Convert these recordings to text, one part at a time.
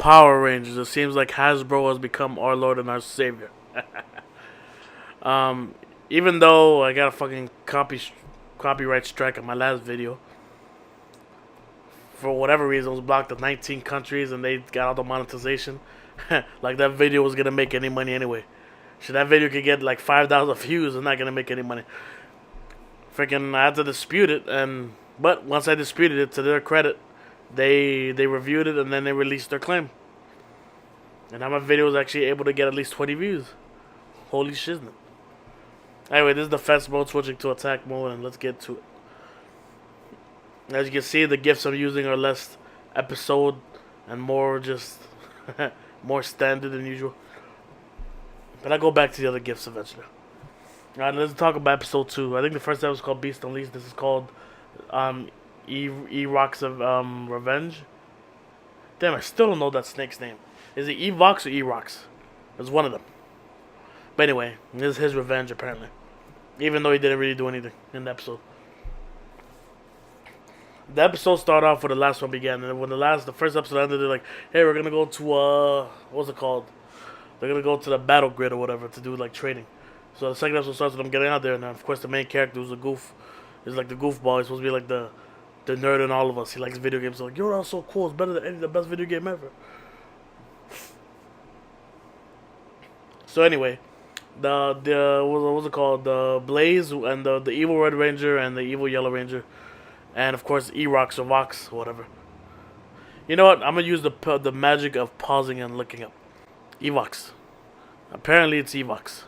Power Rangers. It seems like Hasbro has become our Lord and our Savior. um, even though I got a fucking copyright strike on my last video, for whatever reason, it was blocked in 19 countries and they got all the monetization. Like that video was gonna make any money anyway. So that video could get like 5,000 views and not gonna make any money. Freaking, I had to dispute it, but once I disputed it, to their credit, they reviewed it and then they released their claim. And now my video was actually able to get at least 20 views. Holy shiznit. Anyway, this is defense mode, switching to attack mode, and let's get to it. As you can see, the gifts I'm using are less episode and more just more standard than usual. But I'll go back to the other gifts eventually. Alright, let's talk about episode 2. I think the first episode was called Beast Unleashed. This is called Evox of Revenge. Damn, I still don't know that snake's name. Is it Evox or Erox? It's one of them. But anyway, this is his revenge apparently. Even though he didn't really do anything in the episode. The episode started off where the last one began, and when the first episode ended, they're like, "Hey, we're gonna go to what's it called? They're gonna go to the battle grid or whatever to do like training." So the second episode starts with them getting out there, and of course the main character who's a goof, is like the goofball. He's supposed to be like the nerd in all of us. He likes video games. So like, "You're all so cool. It's better than the best video game ever." So anyway, what's it called? The Blaze and the evil Red Ranger and the evil Yellow Ranger. And of course, Erox or Vox, whatever. You know what? I'm gonna use the magic of pausing and looking up. Evox. Apparently, it's Evox.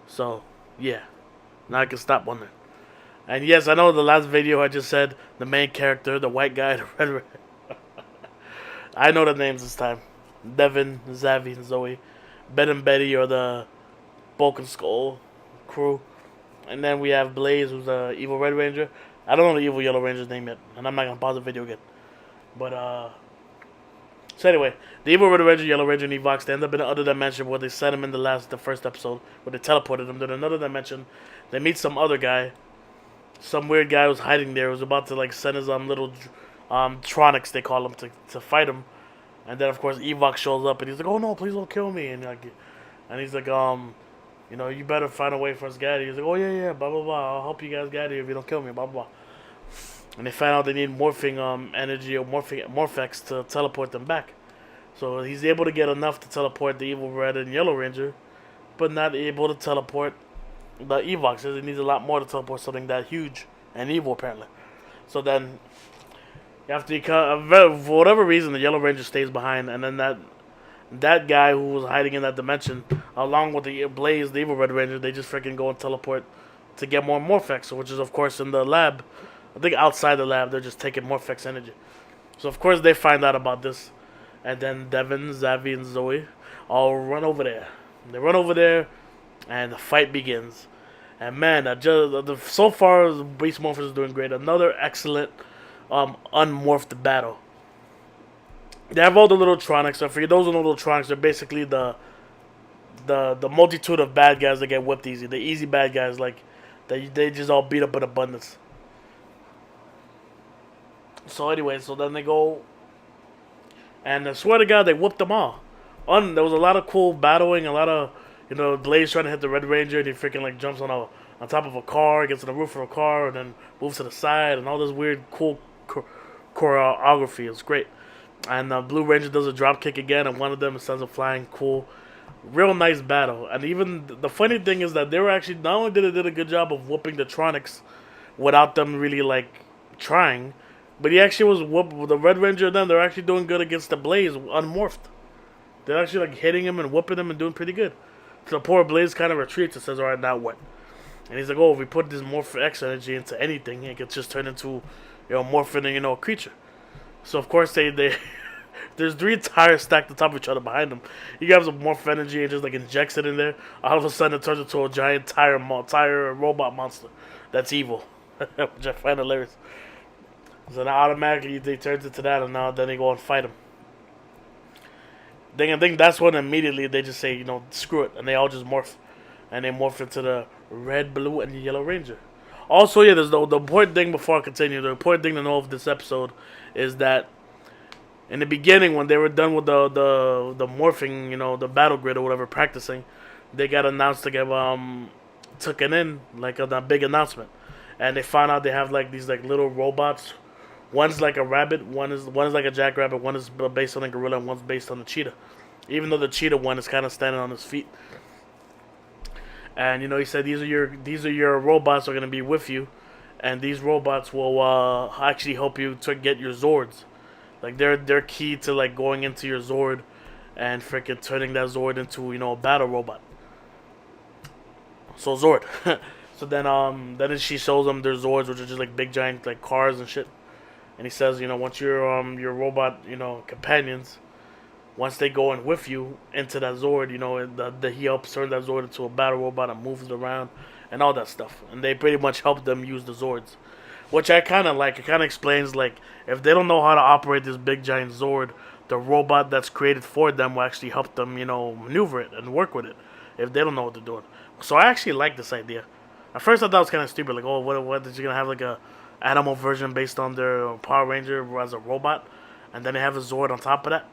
So, yeah. Now I can stop wondering. And yes, I know the last video I just said the main character, the white guy, the red. I know the names this time. Devin, Zavi, and Zoe. Ben and Betty are the Bulk and Skull crew. And then we have Blaze, who's the evil Red Ranger. I don't know the evil Yellow Ranger's name yet, and I'm not gonna pause the video again. But so anyway, the evil Red Ranger, Yellow Ranger, and Evox, they end up in another dimension where they sent him in the first episode, where they teleported him to another dimension. They meet some other guy, some weird guy who's hiding there, who's about to like send his little tronics, they call him, to fight him. And then of course Evox shows up and he's like, "Oh no, please don't kill me!" And he's like, "You know, you better find a way for us to get out of here." He's like, "Oh yeah, blah blah blah. I'll help you guys get out of here if you don't kill me, blah blah blah." And they find out they need morphing energy or Morph-X to teleport them back. So he's able to get enough to teleport the evil Red and Yellow Ranger, but not able to teleport the Evox. He needs a lot more to teleport something that huge and evil apparently. So then, after for whatever reason, the Yellow Ranger stays behind, and then that guy who was hiding in that dimension, along with the Blaze, the evil Red Ranger, they just freaking go and teleport to get more Morph-X, which is of course in the lab. I think outside the lab, they're just taking Morph-X energy. So of course they find out about this, and then Devin, Zavi, and Zoe all run over there. They run over there, and the fight begins. And man, so far Beast Morphers is doing great. Another excellent unmorphed battle. They have all the little tronics. So for those who know little tronics, they're basically the multitude of bad guys that get whipped easy. The easy bad guys, like they just all beat up in abundance. So anyway, so then they go, and I swear to God, they whooped them all. There was a lot of cool battling, a lot of Blaze trying to hit the Red Ranger, and he freaking like jumps on top of a car, gets on the roof of a car, and then moves to the side, and all this weird cool choreography. It's great. And the Blue Ranger does a drop kick again, and one of them sends a flying cool, real nice battle. And even the funny thing is that they were actually not only did a good job of whooping the Tronics without them really like trying, but he actually was with the Red Ranger. Then they're actually doing good against the Blaze unmorphed. They're actually like hitting him and whooping him and doing pretty good. So the poor Blaze kind of retreats and says, "All right, now what?" And he's like, "Oh, if we put this Morph-X energy into anything, it could just turn into, morphing, a creature." So of course they there's 3 tires stacked on top of each other behind them. He grabs a Morph energy and just like injects it in there. All of a sudden it turns into a giant tire robot monster that's evil, which I find hilarious. So now automatically they turns into that, and now then they go and fight him. Then I think that's when immediately they just say, screw it, and they all just morph, and they morph into the Red, Blue, and the Yellow Ranger. Also, yeah, there's the important thing before I continue. The important thing to know of this episode is that In the beginning, when they were done with the morphing, the battle grid or whatever, practicing, they got announced to get took it in like a big announcement, and they found out they have like these like little robots. One's like a rabbit, one is like a jackrabbit, one is based on a gorilla, and one's based on a cheetah. Even though the cheetah one is kind of standing on his feet, and he said these are your robots are gonna be with you, and these robots will actually help you to get your Zords. Like they're key to like going into your Zord, and freaking turning that Zord into a battle robot. So Zord. So then she shows them their Zords, which are just like big giant like cars and shit. And he says, once your robot, companions, once they go in with you into that Zord, he helps turn that Zord into a battle robot and moves it around and all that stuff. And they pretty much help them use the Zords, which I kind of like. It kind of explains like if they don't know how to operate this big giant Zord, the robot that's created for them will actually help them, maneuver it and work with it if they don't know what they're doing. So I actually like this idea. At first I thought it was kind of stupid, like, oh, what is you gonna have like a animal version based on their Power Ranger as a robot, and then they have a Zord on top of that.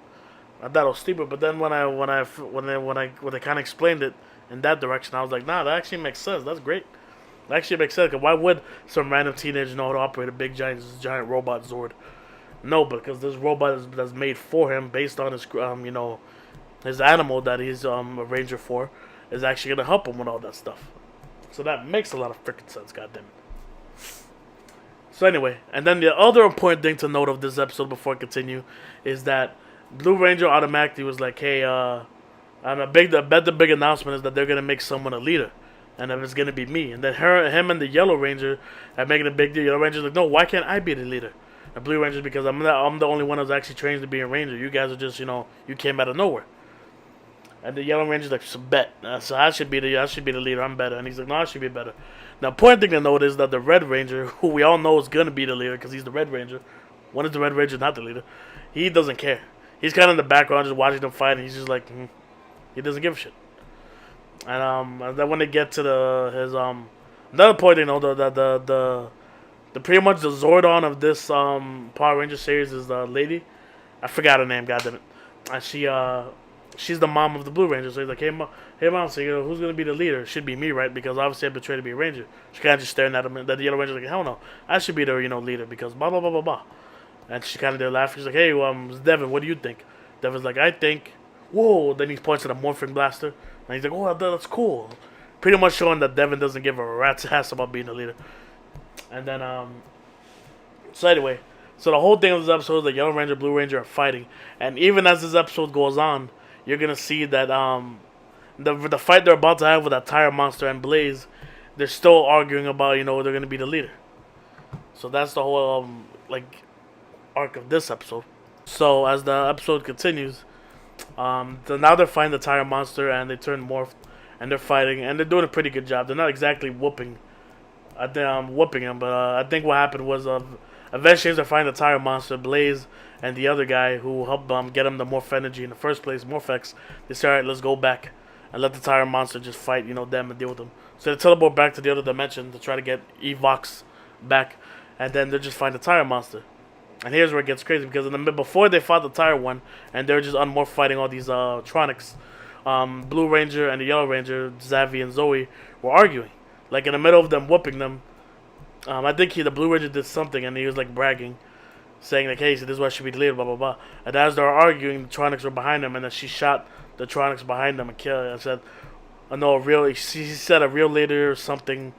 I thought it was stupid, but then when they kind of explained it in that direction, I was like, nah, that actually makes sense. That's great. That actually makes sense. Cause why would some random teenager know how to operate a big giant robot Zord? No, because this robot that's made for him, based on his his animal that he's a ranger for, is actually gonna help him with all that stuff. So that makes a lot of freaking sense. Goddamn it. So anyway, and then the other important thing to note of this episode before I continue is that Blue Ranger automatically was like, hey, I bet the big announcement is that they're gonna make someone a leader, and if it's gonna be me. And then him and the Yellow Ranger are making a big deal. Yellow Ranger's like, no, why can't I be the leader? And Blue Ranger's because I'm the only one who's actually trained to be a ranger. You guys are just you came out of nowhere. And the Yellow Ranger's like, so bet. So I should be the leader. I'm better. And he's like, no, I should be better. Now, important thing to note is that the Red Ranger, who we all know is gonna be the leader because he's the Red Ranger. When is the Red Ranger not the leader? He doesn't care. He's kind of in the background just watching them fight, and he's just like, he doesn't give a shit. And then when they get to his another point, the pretty much the Zordon of this Power Ranger series is the lady. I forgot her name, goddammit. And she's the mom of the Blue Ranger. So he's like, hey mom, so who's gonna be the leader? It should be me, right? Because obviously I betrayed to be a ranger. She kind of just staring at him, and then the Yellow Ranger's like, hell no, I should be the leader because blah blah blah blah blah. And she kind of there laughing. She's like, hey, Devin, what do you think? Devin's like, I think, whoa. Then he points at a morphing blaster, and he's like, oh, that's cool. Pretty much showing that Devin doesn't give a rat's ass about being the leader. And then so anyway, so the whole thing of this episode is that Yellow Ranger, Blue Ranger are fighting, and even as this episode goes on, you're gonna see that the fight they're about to have with that tire monster and Blaze, they're still arguing about they're gonna be the leader. So that's the whole arc of this episode. So as the episode continues, now they're fighting the tire monster and they turn morphed and they're fighting and they're doing a pretty good job. They're not exactly whooping him, but I think what happened was eventually they're fighting the tire monster, Blaze, and the other guy who helped get him the Morph energy in the first place, Morph-X. They say, alright, let's go back and let the tire monster just fight, them and deal with them. So they teleport back to the other dimension to try to get Evox back, and then they're just fighting the tire monster. And here's where it gets crazy, because before they fought the tire one, and they're just unmorph fighting all these Tronics, Blue Ranger and the Yellow Ranger, Zavi and Zoe, were arguing. Like in the middle of them whooping them, I think the Blue Ranger did something, and he was like bragging, saying like, hey, so this is why I should be the leader, blah blah blah. And as they were arguing, the Tronics were behind them, and then she shot the Tronics behind them and killed. And said, no, she said a real leader or something,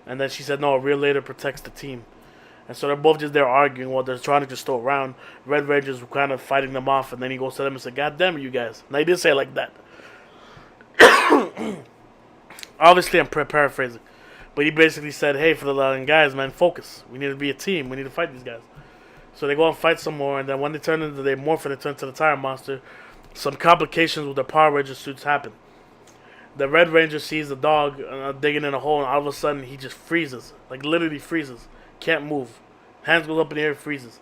and then she said, no, a real leader protects the team. And so they're both just there arguing while they're trying to just still around. Red Ranger's kind of fighting them off, and then he goes to them and said, God damn it, you guys. Now, he did say it like that. Obviously, I'm paraphrasing. But he basically said, hey, for the guys, man, focus. We need to be a team. We need to fight these guys. So they go and fight some more, and then when they turn into the morph and they turn into the tire monster, some complications with their Power Ranger suits happen. The Red Ranger sees the dog digging in a hole, and all of a sudden, he just freezes. Like, literally freezes. Can't move. Hands goes up in the air, freezes.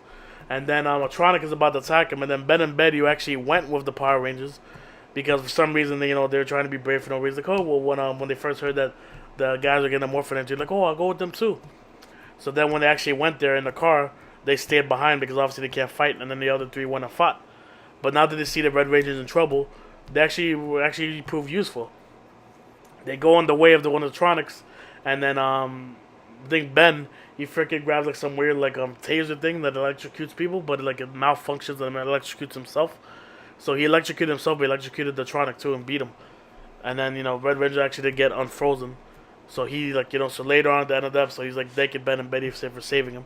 And then Atronic is about to attack him, and then Ben and Betty actually went with the Power Rangers because for some reason they're trying to be brave for no reason. Like, oh well, when they first heard that the guys are getting a morphin energy, like, oh, I'll go with them too. So then when they actually went there in the car, they stayed behind because obviously they can't fight, and then the other three went and fought. But now that they see the Red Ranger's in trouble, they actually prove useful. They go on the way of the one of the Tronics, and then I think Ben, he freaking grabs like some weird like taser thing that electrocutes people, but like it malfunctions and electrocutes himself. So he electrocuted himself, but he electrocuted the Tronic too and beat him. And then Red Ranger actually did get unfrozen. So he so later on at the end of the episode, he's like thanking Ben and Betty for saving him.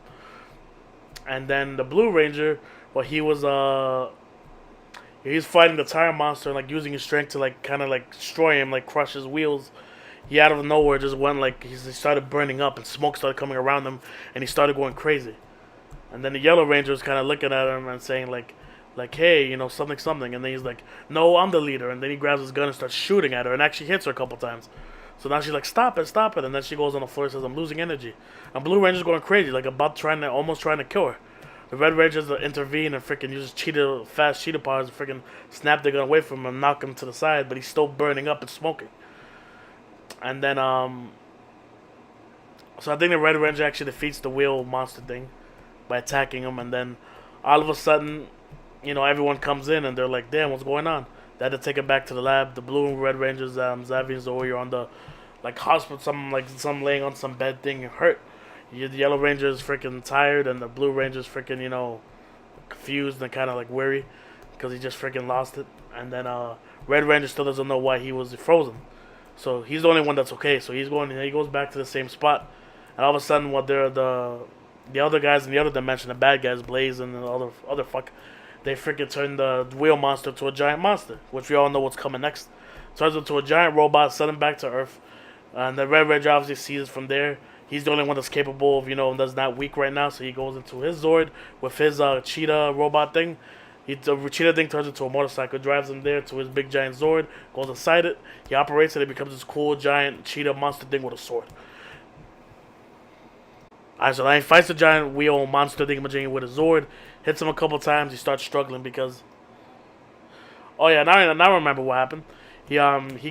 And then the Blue Ranger, well, he's fighting the tire monster and like using his strength to like kind of like destroy him, like crush his wheels. He out of nowhere just went like he started burning up and smoke started coming around him and he started going crazy. And then the Yellow Ranger was kind of looking at him and saying like hey, something. And then he's like, no, I'm the leader. And then he grabs his gun and starts shooting at her and actually hits her a couple times. So now she's like, stop it. And then she goes on the floor and says, I'm losing energy. And Blue Ranger's going crazy, like almost trying to kill her. The Red Rangers intervene and freaking uses fast cheetah powers and freaking snap their gun away from him and knock him to the side, but he's still burning up and smoking. And then, so I think the Red Ranger actually defeats the wheel monster thing by attacking him, and then all of a sudden, everyone comes in and they're like, damn, what's going on? They had to take it back to the lab. The Blue and Red Rangers, Xavier and Zoe are on the hospital, some laying on some bed thing hurt. The Yellow Ranger is freaking tired, and the Blue Ranger is freaking, confused and kind of like weary because he just freaking lost it. And then Red Ranger still doesn't know why he was frozen. So he's the only one that's okay. So he goes back to the same spot. And all of a sudden, what they're the other guys in the other dimension, the bad guys, Blaze and the other fuck, they freaking turn the wheel monster to a giant monster, which we all know what's coming next. Turns into a giant robot, send him back to Earth. And the Red Ranger obviously sees it from there. He's the only one that's capable of, that's not weak right now. So he goes into his Zord with his cheetah robot thing. The cheetah thing turns into a motorcycle, drives him there to his big giant Zord, goes inside it. He operates it. It becomes this cool giant cheetah monster thing with a sword. Alright, so then he fights the giant wheel monster thing with a Zord, hits him a couple times. He starts struggling because, oh yeah, now I remember what happened. He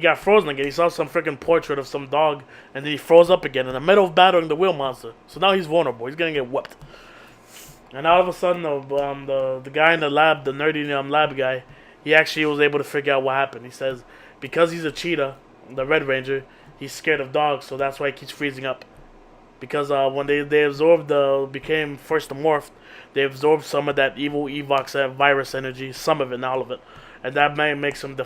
got frozen again. He saw some freaking portrait of some dog, and then he froze up again in the middle of battling the wheel monster. So now he's vulnerable. He's gonna get whooped. And all of a sudden, the guy in the lab, the nerdy lab guy, he actually was able to figure out what happened. He says because he's a cheetah, the Red Ranger, he's scared of dogs, so that's why he keeps freezing up. Because when they absorbed became first morphed, they absorbed some of that evil Evox virus energy, some of it, not all of it. And that may make him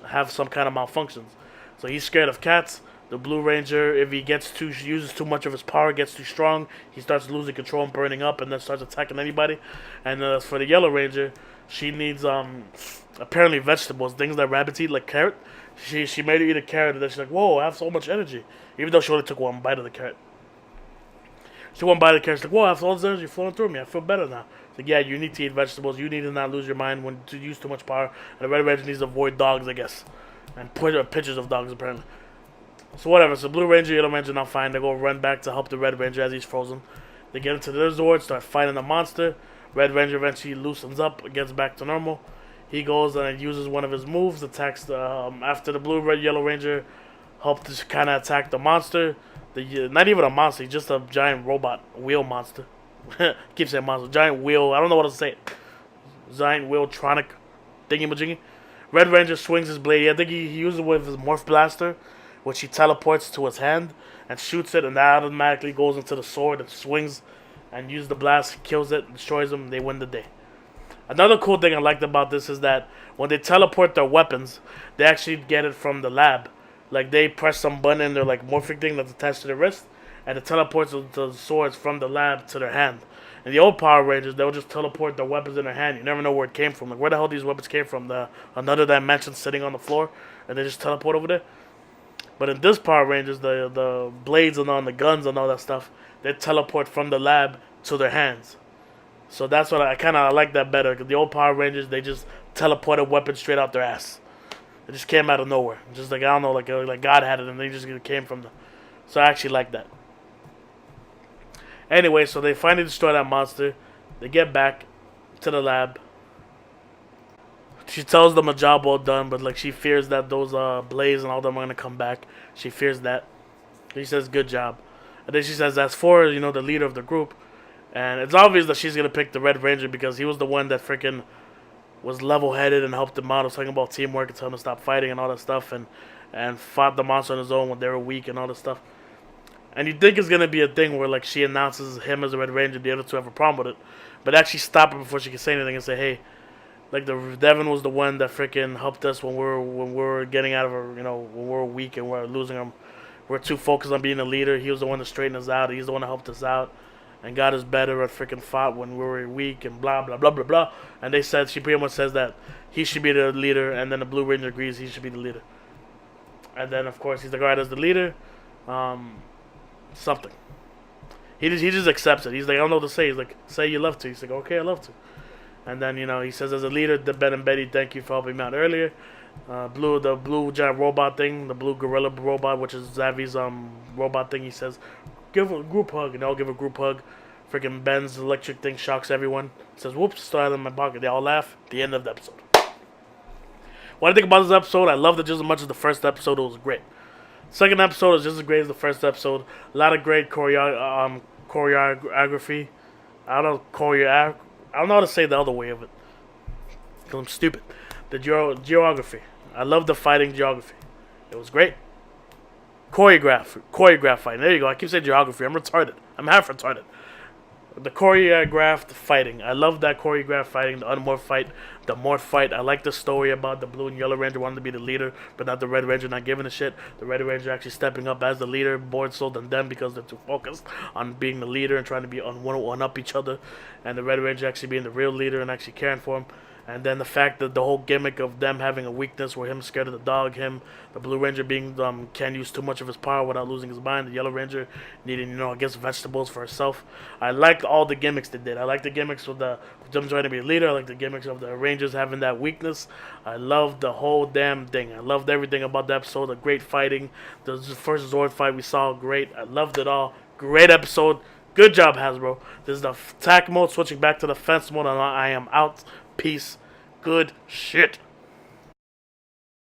have some kind of malfunctions. So he's scared of cats. The Blue Ranger, if he uses too much of his power, gets too strong, he starts losing control and burning up, and then starts attacking anybody. And for the Yellow Ranger, she needs apparently vegetables, things that rabbits eat, like carrot. She made her eat a carrot, and then she's like, whoa, I have so much energy. Even though she only took one bite of the carrot. She went by the carrot. She's like, whoa, I have all this energy flowing through me. I feel better now. It's like, yeah, you need to eat vegetables. You need to not lose your mind when to use too much power. And the Red Ranger needs to avoid dogs, I guess. And put pictures of dogs, apparently. So whatever. So Blue Ranger, Yellow Ranger, now fine. They go run back to help the Red Ranger as he's frozen. They get into their Zord, start fighting the monster. Red Ranger eventually loosens up, gets back to normal. He goes and uses one of his moves, attacks after the Blue, Red, Yellow Ranger helped to kind of attack the monster. Not even a monster, just a giant robot wheel monster. Keep saying monster. Giant wheel. I don't know what to say. Giant wheel tronic thingy majingy. Red Ranger swings his blade. I think he uses it with his Morph Blaster, which he teleports to his hand and shoots it, and that automatically goes into the sword and swings and uses the blast, kills it, destroys him, and they win the day. Another cool thing I liked about this is that when they teleport their weapons, they actually get it from the lab. Like, they press some button in their, morphic thing that's attached to their wrist, and it teleports the swords from the lab to their hand. In the old Power Rangers, they'll just teleport their weapons in their hand. You never know where it came from. Like, where the hell these weapons came from? Another dimension sitting on the floor, and they just teleport over there? But in this Power Rangers, the blades and all the guns and all that stuff, they teleport from the lab to their hands. So that's what I kind of like that better. Because the old Power Rangers, they just teleported weapons straight out their ass. It just came out of nowhere. Just like, I don't know, like God had it and they just came from the... So I actually like that. Anyway, so they finally destroy that monster. They get back to the lab. She tells them a job well done, but she fears that those Blaze and all them are going to come back. She fears that. He says, good job. And then she says, as for, the leader of the group, And it's obvious that she's gonna pick the Red Ranger because he was the one that freaking was level-headed and helped them out. I was talking about teamwork and telling them to stop fighting and all that stuff, and fought the monster on his own when they were weak and all that stuff. And you think it's gonna be a thing where like she announces him as a Red Ranger, the other two have a problem with it, but actually stop her before she can say anything and say, hey, like the Devin was the one that freaking helped us when we were getting out of our, when we were weak and we we're losing him. We're too focused on being a leader. He was the one that straightened us out. He's the one that helped us out and got us better at freaking fought when we were weak and blah blah blah blah blah. And they said she pretty much says that he should be the leader, and then the Blue Ranger agrees he should be the leader. And then of course he's like, alright, as the leader, something. He just accepts it. He's like, I don't know what to say. He's like, say you love to. He's like, okay, I love to. And then he says, as a leader, Ben and Betty, thank you for helping me out earlier. The blue giant robot thing, the blue gorilla robot, which is Zavi's robot thing. He says, give a group hug, and they all give a group hug. Freaking Ben's electric thing shocks everyone. Says, whoops, started in my pocket. They all laugh. The end of the episode. What I think about this episode, I loved it just as much as the first episode. It was great. Second episode is just as great as the first episode. A lot of great choreography. I don't know how to say the other way of it, because I'm stupid. The geography. I love the fighting geography. It was great. Choreographed fighting. There you go. I keep saying geography. I'm retarded. I'm half retarded. The choreographed fighting. I love that choreographed fighting. The unmorph fight. The morph fight. I like the story about the Blue and Yellow Ranger wanting to be the leader, but not the Red Ranger not giving a shit. The Red Ranger actually stepping up as the leader, more so than them because they're too focused on being the leader and trying to be one up each other. And the Red Ranger actually being the real leader and actually caring for him. And then the fact that the whole gimmick of them having a weakness where him scared of the dog, the Blue Ranger being can't use too much of his power without losing his mind, the Yellow Ranger needing, I guess, vegetables for herself. I liked all the gimmicks they did. I liked the gimmicks with them trying to be a leader. I liked the gimmicks of the Rangers having that weakness. I loved the whole damn thing. I loved everything about the episode. The great fighting. The first Zord fight we saw, great. I loved it all. Great episode. Good job, Hasbro. This is the attack mode, switching back to the fence mode, and I am out. Peace. Good shit.